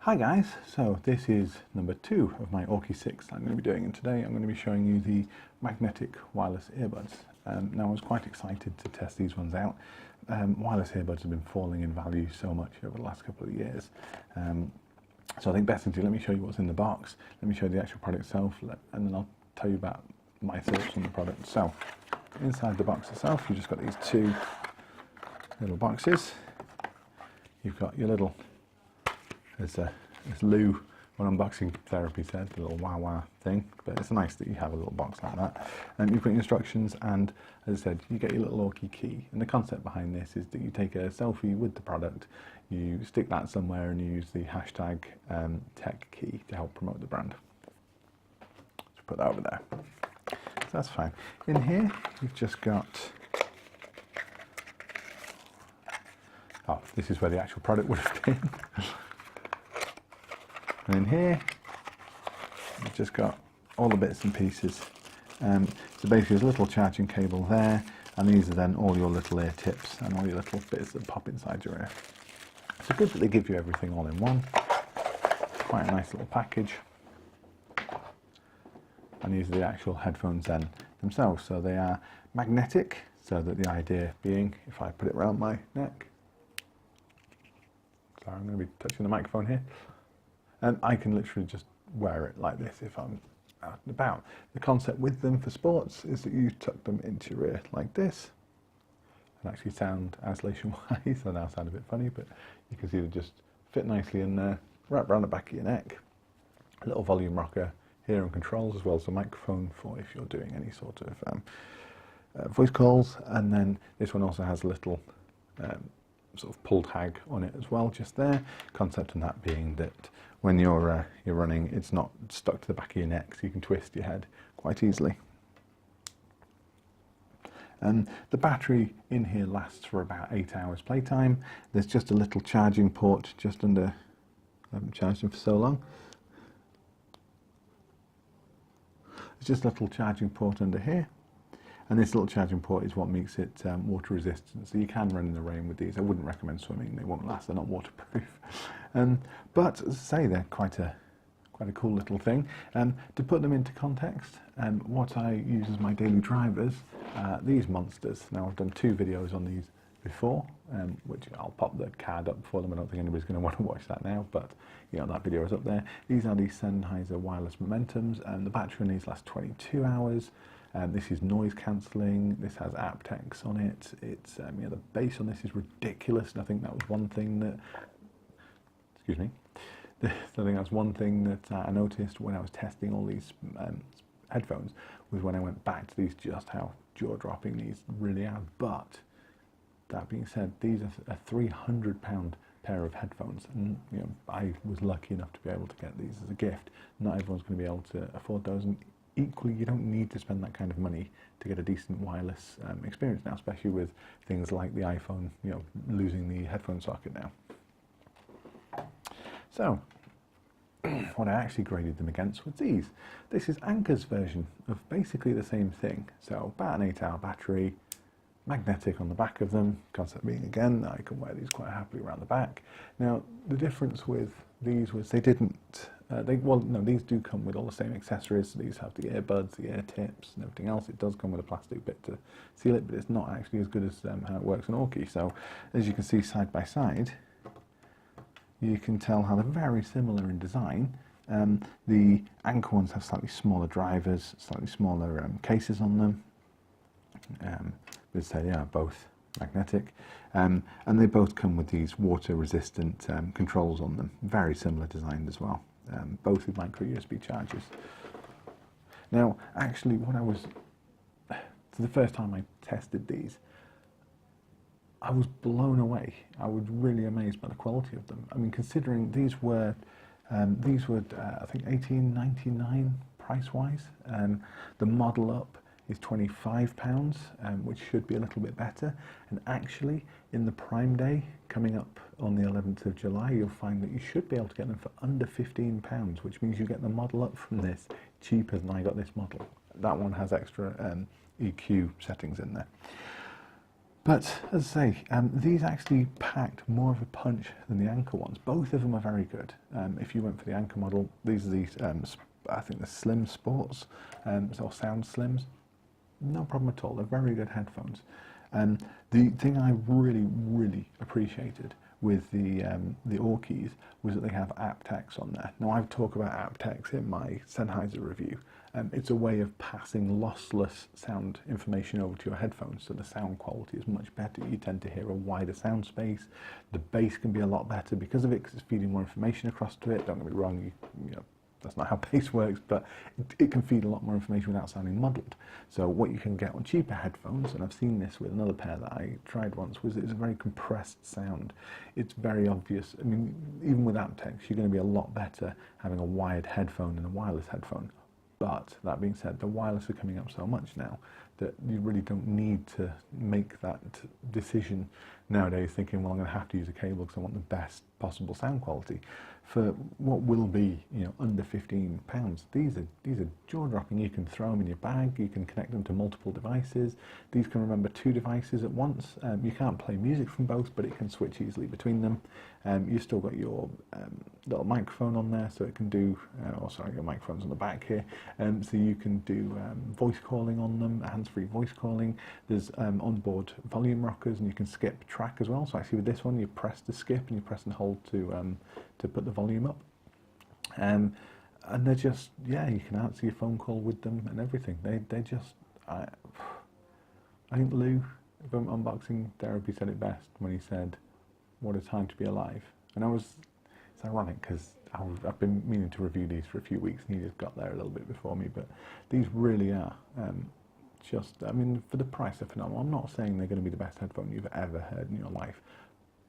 Hi guys, so this is number 2 of my Aukey 6 I'm going to be doing, and today I'm going to be showing you the magnetic wireless earbuds. Now I was quite excited to test these ones out. Wireless earbuds have been falling in value so much over the last couple of years. So I think best thing to do, let me show you what's in the box, let me show you the actual product itself, and then I'll tell you about my thoughts on the product. So inside the box itself you've just got these two little boxes. You've got your little, as Lou on Unboxing Therapy said, the little wah-wah thing, but it's nice that you have a little box like that. And you've got instructions, and as I said, you get your little Aukey key. And the concept behind this is that you take a selfie with the product, you stick that somewhere, and you use the hashtag tech key to help promote the brand. Just put that over there. So that's fine. In here, you've just got, oh, this is where the actual product would have been. And in here, you've just got all the bits and pieces. So basically there's a little charging cable there, and these are then all your little ear tips and all your little bits that pop inside your ear. So good that they give you everything all in one. Quite a nice little package. And these are the actual headphones then themselves. So they are magnetic, so that the idea being, if I put it around my neck, sorry, I'm going to be touching the microphone here. And I can literally just wear it like this if I'm out and about. The concept with them for sports is that you tuck them into your ear like this, and actually sound isolation-wise, they now sound a bit funny, but you can see they just fit nicely in there, right around the back of your neck. A little volume rocker here and controls, as well as a microphone for if you're doing any sort of voice calls. And then this one also has a little sort of pull tag on it as well, just there. Concept in that being that when you're running, it's not stuck to the back of your neck, so you can twist your head quite easily. And the battery in here lasts for about 8 hours playtime. There's just a little charging port just under, I haven't charged them for so long. There's just a little charging port under here. And this little charging port is what makes it water resistant, so you can run in the rain with these. I wouldn't recommend swimming; they won't last. They're not waterproof. But as I say, they're quite a cool little thing. To put them into context, what I use as my daily drivers are these monsters. Now I've done 2 videos on these before, which I'll pop the card up for them. I don't think anybody's going to want to watch that now, but you know, that video is up there. These are the Sennheiser wireless Momentums, and the battery on these lasts 22 hours. This is noise cancelling. This has aptX on it. It's you know, the bass on this is ridiculous, and I think that was one thing that, excuse me, I think that's one thing that I noticed when I was testing all these headphones, was when I went back to these, just how jaw-dropping these really are. But that being said, these are a £300 pair of headphones, and you know, I was lucky enough to be able to get these as a gift. Not everyone's going to be able to afford those, and equally, you don't need to spend that kind of money to get a decent wireless experience now, especially with things like the iPhone, you know, losing the headphone socket now. So, what I actually graded them against was these. This is Anker's version of basically the same thing. So, about an 8-hour battery, magnetic on the back of them. Concept being, again, I can wear these quite happily around the back. Now, the difference with these was they didn't. Well, no, these do come with all the same accessories. So these have the earbuds, the ear tips, and everything else. It does come with a plastic bit to seal it, but it's not actually as good as how it works on Aukey. So, as you can see side by side, you can tell how they're very similar in design. The Anker ones have slightly smaller drivers, slightly smaller cases on them. But say they are both magnetic, and they both come with these water-resistant controls on them. Very similar design as well. Both with micro USB chargers. Now, actually, so the first time I tested these, I was blown away. I was really amazed by the quality of them. I mean, considering these were I think $18.99 price-wise. The model up is £25, which should be a little bit better. And actually, in the Prime Day coming up on the 11th of July, you'll find that you should be able to get them for under £15, which means you get the model up from this cheaper than I got this model. That one has extra EQ settings in there. But as I say, these actually packed more of a punch than the Anker ones. Both of them are very good. If you went for the Anker model, these are the, I think the Slim Sports, or Sound Slims. No problem at all. They're very good headphones. The thing I really, really appreciated with the Aukeys was that they have aptX on there. Now, I've talked about aptX in my Sennheiser review. It's a way of passing lossless sound information over to your headphones, so the sound quality is much better. You tend to hear a wider sound space. The bass can be a lot better because of it, because it's feeding more information across to it. Don't get me wrong, you know, that's not how bass works, but it can feed a lot more information without sounding muddled. So what you can get on cheaper headphones, and I've seen this with another pair that I tried once, was it's a very compressed sound. It's very obvious. I mean, even with aptX, you're going to be a lot better having a wired headphone than a wireless headphone. But that being said, the wireless are coming up so much now that you really don't need to make that decision nowadays thinking, well, I'm going to have to use a cable because I want the best possible sound quality. For what will be, you know, under £15, these are jaw-dropping. You can throw them in your bag, you can connect them to multiple devices. These can remember 2 devices at once. You can't play music from both, but it can switch easily between them. You've still got your little microphone on there, so it can do, your microphone's on the back here, so you can do voice calling on them, hands-free voice calling. There's onboard volume rockers, and you can skip track as well. So actually with this one, you press to skip and you press and hold to put the volume up. And they're just, yeah, you can answer your phone call with them and everything. They just, I think Lou from Unboxing Therapy said it best when he said, "What a time to be alive." And it's ironic because I've been meaning to review these for a few weeks and he just got there a little bit before me, but these really are I mean, for the price, they're phenomenal. I'm not saying they're going to be the best headphone you've ever heard in your life,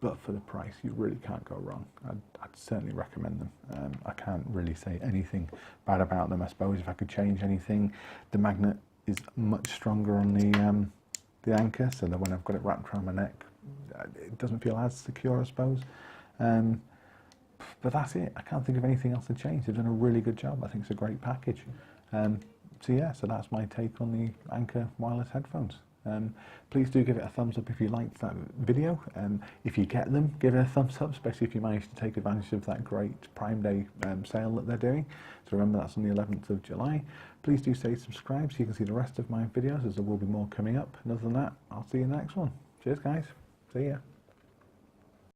but for the price, you really can't go wrong. I'd certainly recommend them. I can't really say anything bad about them. I suppose if I could change anything, the magnet is much stronger on the Anker, so that when I've got it wrapped around my neck, it doesn't feel as secure, I suppose. But that's it. I can't think of anything else to change. They've done a really good job. I think it's a great package. So that's my take on the Anker wireless headphones. Please do give it a thumbs up if you liked that video. If you get them, give it a thumbs up, especially if you manage to take advantage of that great Prime Day sale that they're doing. So remember, that's on the 11th of July. Please do stay subscribed so you can see the rest of my videos, as there will be more coming up. And other than that, I'll see you in the next one. Cheers, guys. See ya.